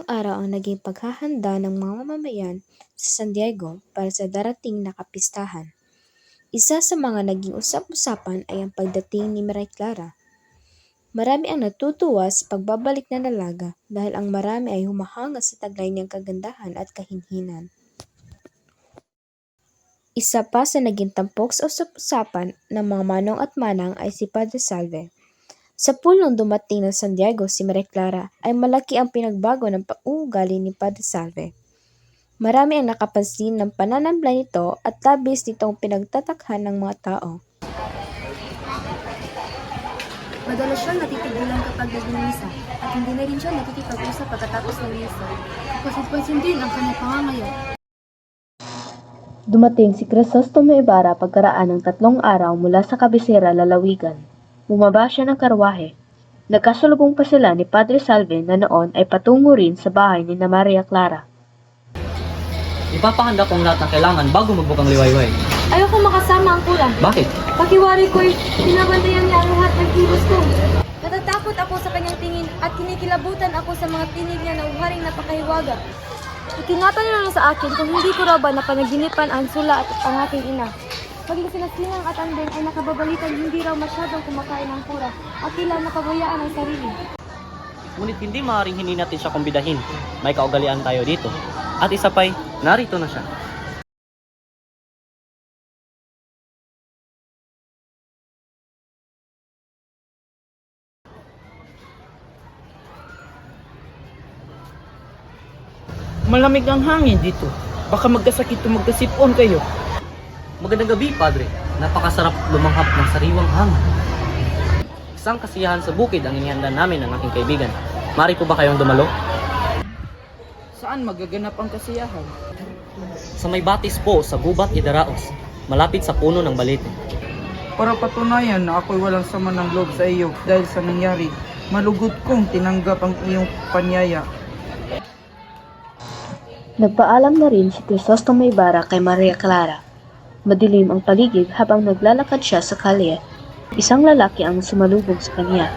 Tatlong araw ang naging paghahanda ng mga mamamayan sa San Diego para sa darating na kapistahan. Isa sa mga naging usap-usapan ay ang pagdating ni Maria Clara. Marami ang natutuwa sa pagbabalik na Dalaga dahil ang marami ay humahanga sa taglay niyang kagandahan at kahinhinan. Isa pa sa naging tampok sa usap-usapan ng mga manong at manang ay si Padre Salve. Sa pulong dumating ng San Diego si Maria Clara ay malaki ang pinagbago ng pag-uugali ni Padre Salve. Marami ang nakapansin ng pananamla nito at labis nitong pinagtatakhan ng mga tao. Madalas siyang natitigilan kapag nagmimisa at hindi na rin siya nakikipag-usap pagkatapos ng misa. Pasit-pasin din ang kanyang pangangayo. Dumating si Crisostomo Ibarra pagkaraan ng 3 araw mula sa kabisera lalawigan. Bumaba siya ng karwahe. Nagkasalubong pa sila ni Padre Salve na noon ay patungo rin sa bahay ni Maria Clara. Ipapahanda kong lahat ng kailangan bago magbukang liwayway. Ayoko makasama ang kulang. Bakit? Pakiwari ko'y binabantayan niya ang lahat ng kilos ko. Natatakot ako sa kanyang tingin at kinikilabutan ako sa mga tinig niya na uharing napakahiwaga. Ikinatan niya lang sa akin kung hindi ko raw ba napanaginipan ang sula at ang aking ina. Maging sinasinang at andeng ay nakababalitan hindi raw masyadong kumakain ng pura at tila napabayaan ang sarili. Ngunit hindi maaaring hindi natin siya kumbidahin. May kaugalian tayo dito. At isa pa'y, narito na siya. Malamig ang hangin dito. Baka magkasakit o magkasipon kayo. Magandang gabi, Padre. Napakasarap lumanghap ng sariwang hangin. Isang kasiyahan sa bukid ang inihanda namin ng aking kaibigan. Mari po ba kayong dumalo? Saan magaganap ang kasiyahan? Sa may batis po sa Gubat Idaraos, malapit sa puno ng balete. Para patunayan na ako'y walang sama ng loob sa iyo dahil sa nangyari, malugod kong tinanggap ang iyong panyaya. Nagpaalam na rin si Crisostomo Ibarra kay Maria Clara. Madilim ang paligid habang naglalakad siya sa kalye. Isang lalaki ang sumalubong sa kanya.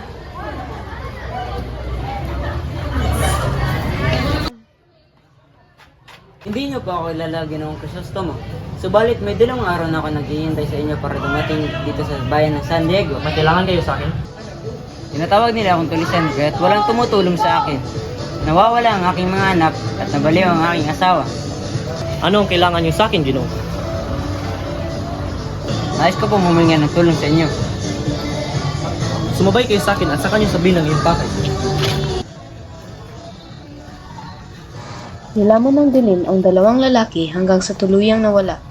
Hindi niyo pa ako ilalagyan ng Crisostomo. Subalit may 2 araw na ako naghihintay sa inyo para dumating dito sa bayan ng San Diego. Kailangan kayo sa akin? Tinatawag nila akong tulisan kaya't walang tumutulong sa akin. Nawawala ang aking mga anak at nabaliw ang aking asawa. Ano ang kailangan niyo sa akin, Ginoong? Nais ko po humingi ng tulong sa inyo. Sumabay kayo sa akin at saka niyo sabihin ang iyong pakay. Nilamon ng dilim ang 2 lalaki hanggang sa tuluyang nawala.